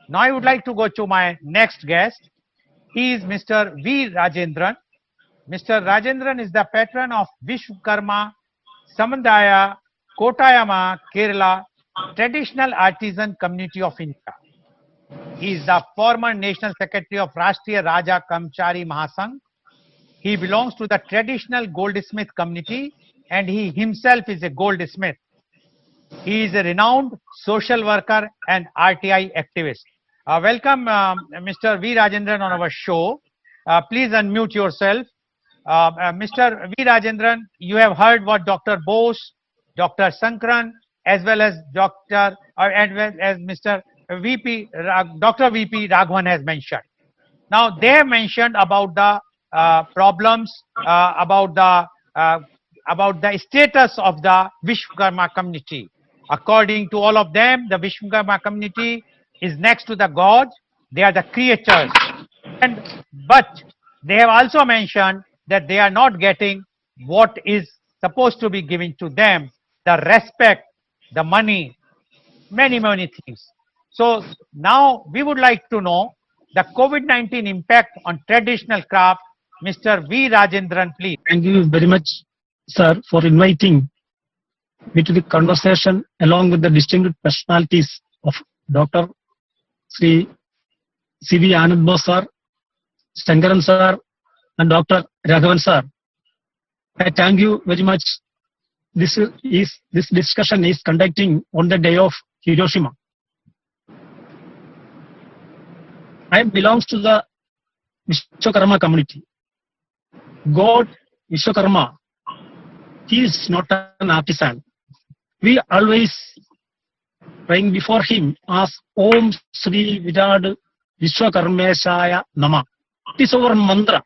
Now I would like to go to my next guest. He is Mr. V. Rajendran. Mr. Rajendran is the patron of Vishwakarma Samandaya Kotayama, Kerala, traditional artisan community of India. He is the former National Secretary of Rashtriya Raja Kamchari Mahasangh. He belongs to the traditional goldsmith community and he himself is a goldsmith. He is a renowned social worker and RTI activist. Welcome, Mr. V. Rajendran on our show. Please unmute yourself. Mr. V. Rajendran, you have heard what Dr. Bose, Dr. Sankran, as well as Mr. Dr. VP Raghavan has mentioned. Now they have mentioned about the problems, about the status of the Vishwakarma community. According to all of them, the Vishwakarma community is next to the gods. They are the creators, but they have also mentioned that they are not getting what is supposed to be given to them, the respect, the money, many things. So now we would like to know the COVID-19 impact on traditional craft. Mr. V. Rajendran, please. Thank you very much, sir, for inviting me to the conversation along with the distinguished personalities of Dr. Sri C.V. Anand Bose sir, Shankaran sir, and Dr. Raghavan sir. I thank you very much. This discussion is conducting on the day of Hiroshima. I belongs to the Vishwakarma community. God Vishwakarma, he is not an artisan. We always praying before him as Om Sri Virad Vishwakarmeshaya Nama. It is our mantra.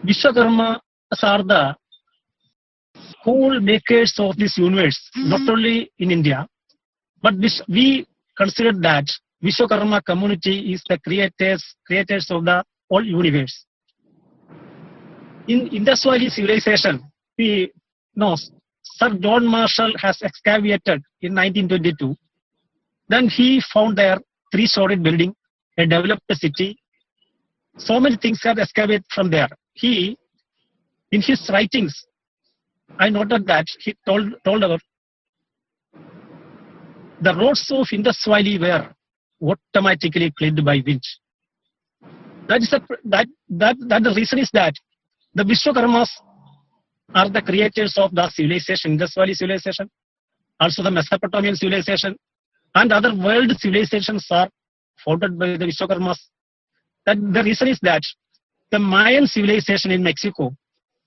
Vishwakarma are the whole makers of this universe, not only in India, but we consider that Vishwakarma community is the creators of the whole universe. In Indus Valley civilization, we know Sir John Marshall has excavated in 1922. Then he found there 3-story building, a developed city. So many things have excavated from there. He, in his writings, I noted that he told about the roads of Indus Valley were automatically cleaned by wind. The reason is that the Vishwakarmas are the creators of the civilization, Indus Valley civilization, also the Mesopotamian civilization, and other world civilizations are founded by the Vishwakarmas. The reason is that the Mayan civilization in Mexico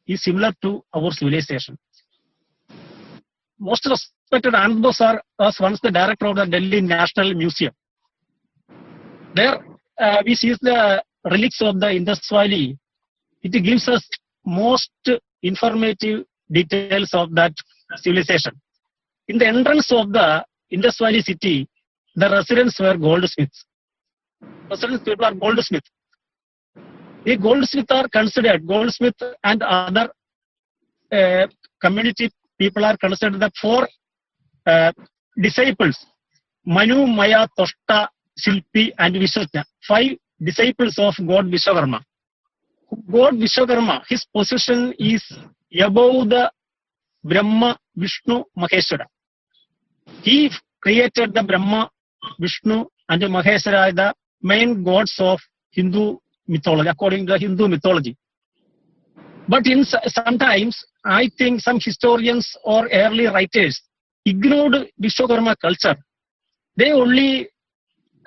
is similar to our civilization. Most respected Anand Bose sir was once the director of the Delhi National Museum. There we see the relics of the Indus Valley. It gives us most informative details of that civilization. In the entrance of the Indus Valley city, the residents were goldsmiths. People are goldsmiths. The goldsmiths are considered, goldsmith and other community people are considered the 4 disciples, Manu, Maya, Toshta, Shilpi and Vishwajna, 5 disciples of God Vishwakarma. God Vishwakarma, his position is above the Brahma, Vishnu, Maheshwara. He created the Brahma, Vishnu and Maheshwara, the main gods of Hindu mythology, according to the Hindu mythology. But sometimes, I think some historians or early writers ignored Vishwakarma culture. They only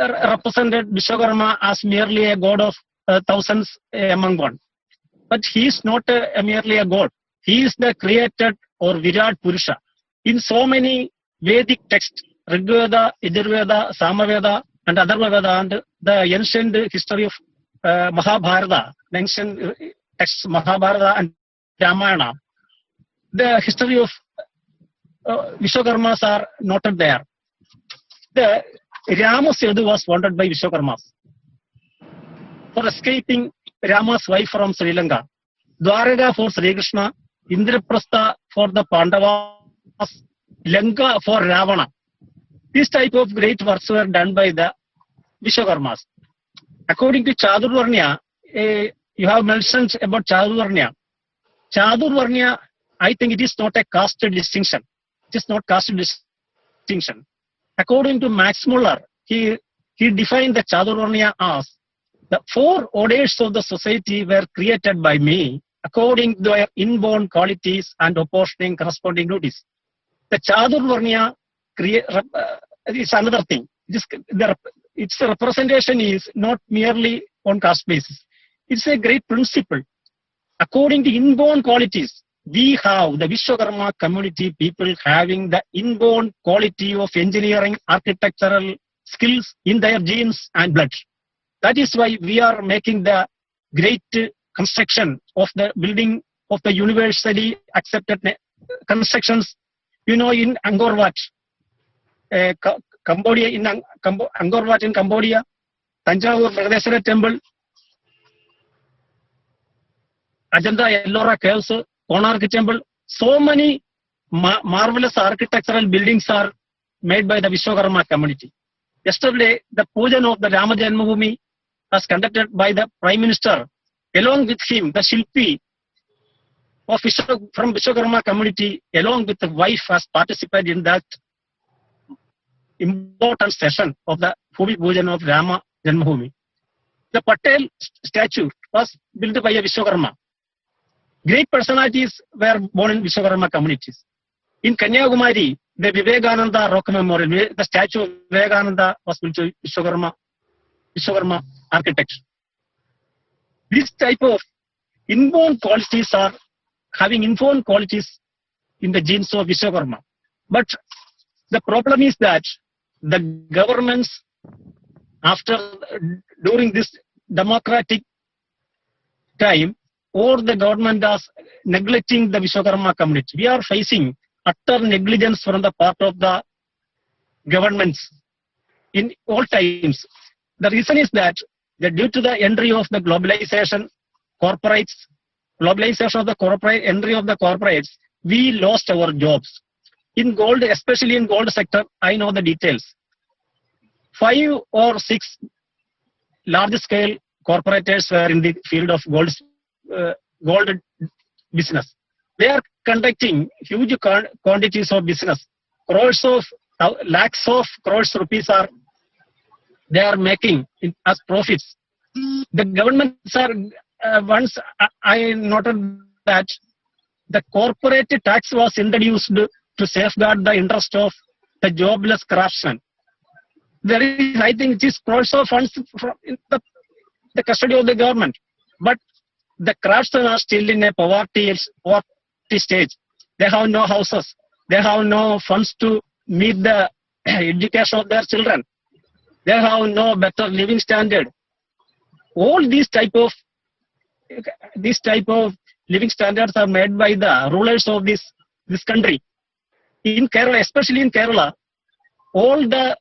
represented Vishwakarma as merely a god of thousands among one. But he is not merely a god. He is the created or Virat Purusha. In so many Vedic texts, Rigveda, Yajurveda, Samaveda and Atharvaveda and the ancient history of Mahabharata, the ancient texts Mahabharata and Ramayana, the history of Vishwakarmas are noted there. The Rama Setu was founded by Vishwakarmas. For escaping Rama's wife from Sri Lanka, Dwaraka for Sri Krishna, Indraprastha for the Pandavas, Lanka for Ravana. This type of great works were done by the Vishwakarmas. According to Chadurvarnya, you have mentioned about Chadurvarnya. Chadurvarnya, I think it is not a caste distinction. It is not caste distinction. According to Max Muller, he defined the Chadurvarnya as the 4 orders of the society were created by me according to their inborn qualities and apportioning corresponding duties. The Chadurvarnya is another thing. Its representation is not merely on caste basis. It's a great principle. According to inborn qualities, we have the Vishwakarma community people having the inborn quality of engineering, architectural skills in their genes and blood. That is why we are making the great construction of the building of the universally accepted constructions. You know, in Angkor Wat, Cambodia, Angkor Wat in Cambodia, Tanjavur Pragadeshwara Temple, Ajanta Ellora Caves, Konark Temple. So many marvelous architectural buildings are made by the Vishwakarma community. Yesterday, the pujan of the Rama Janmabhoomi was conducted by the Prime Minister. Along with him, the Shilpi from Vishwakarma community, along with the wife, has participated in that important session of the Bhumi Pujan of Rama Janmabhoomi. The Patel statue was built by a Vishwakarma. Great personalities were born in Vishwakarma communities. In Kanyakumari, the Vivekananda Rock Memorial, the statue of Vivekananda was built by Vishwakarma architecture. This type of inborn qualities are having inborn qualities in the genes of Vishwakarma. But the problem is that the governments, during this democratic time, or the government is neglecting the Vishwakarma community. We are facing utter negligence from the part of the governments in all times. The reason is that due to the entry of the globalization of the entry of the corporates, we lost our jobs. In gold, especially in gold sector, I know the details. 5 or 6 large-scale corporators were in the field of gold business. They are conducting huge quantities of business. Lakhs of crores rupees they are making as profits. The governments are, once I noted that the corporate tax was introduced to safeguard the interest of the jobless craftsmen. There is, I think, this crores of funds from the custody of the government. But the craftsmen are still in a poverty stage. They have no houses. They have no funds to meet the education of their children. They have no better living standard. All these type of living standards are made by the rulers of this country. In Kerala, especially in Kerala, all the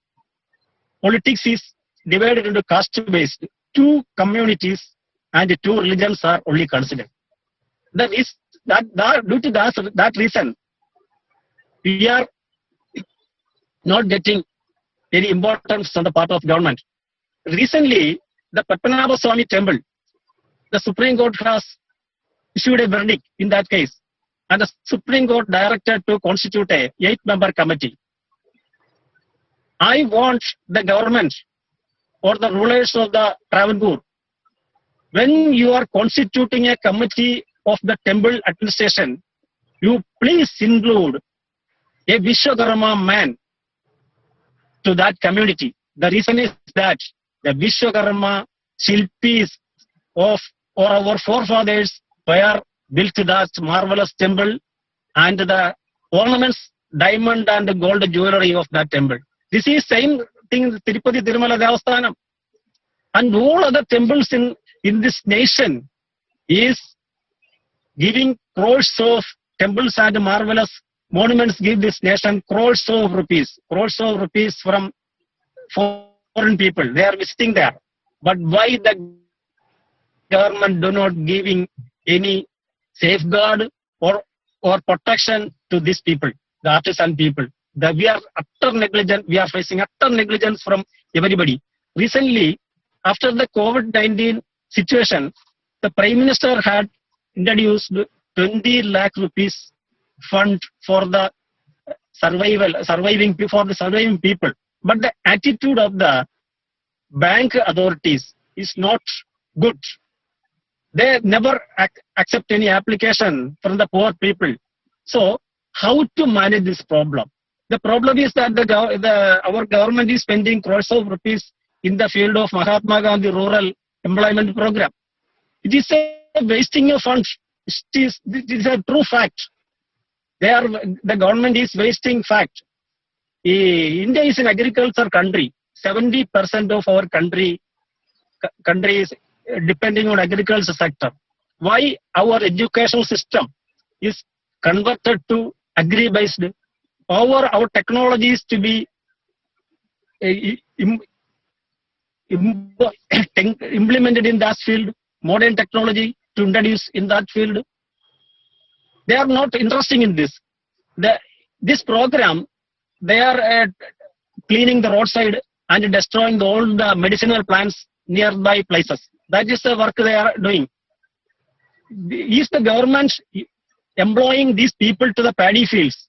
politics is divided into caste-based. 2 communities and 2 religions are only considered. Due to that reason, we are not getting any importance on the part of government. Recently, the Padmanabha Swami temple, the Supreme Court has issued a verdict in that case, and the Supreme Court directed to constitute a 8-member committee. I want the government or the rulers of the Travancore, when you are constituting a committee of the temple administration, you please include a Vishwakarma man to that community. The reason is that the Vishwakarma Shilpis of our forefathers were built that marvelous temple and the ornaments, diamond and gold jewelry of that temple. This is same thing Tirupati Tirumala Devasthanam. And all other temples in this nation is giving crores of temples and marvelous monuments, give this nation crores of rupees from foreign people. They are visiting there. But why the government do not giving any safeguard or protection to these people, the artisan people? we are utter negligent. We are facing utter negligence from everybody. Recently, after the COVID-19 situation, the Prime Minister had introduced 20 lakh rupees fund for the surviving people. But the attitude of the bank authorities is not good. They never accept any application from the poor people. So, how to manage this problem? The problem is that our government is spending crores of rupees in the field of Mahatma Gandhi Rural Employment Program. It is a wasting of funds. This is a true fact. The government is wasting fact. India is an agriculture country. 70% of our country is depending on agriculture sector. Why our education system is converted to agri-based? Our technology is to be implemented in that field, modern technology to introduce in that field. They are not interested in this. This program, they are cleaning the roadside and destroying all the medicinal plants nearby places. That is the work they are doing. Is the government employing these people to the paddy fields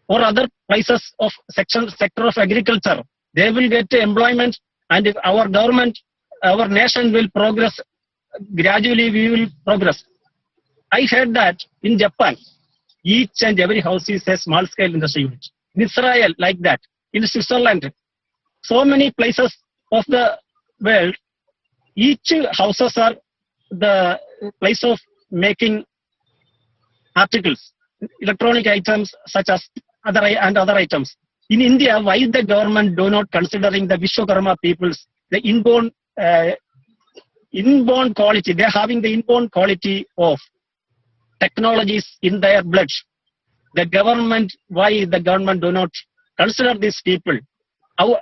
or other places of sector of agriculture? They will get employment, and if our government, our nation will progress. Gradually, we will progress. I heard that in Japan, each and every house is a small-scale industry unit. In Israel, like that. In Switzerland, so many places of the world, each houses are the place of making articles, electronic items such as other items. In India, why the government do not considering the Vishwakarma peoples, the inborn quality, they are having the inborn quality of technologies in their blood. Why the government do not consider these people?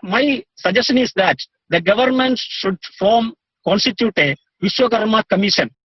My suggestion is that the government should constitute a Vishwakarma Commission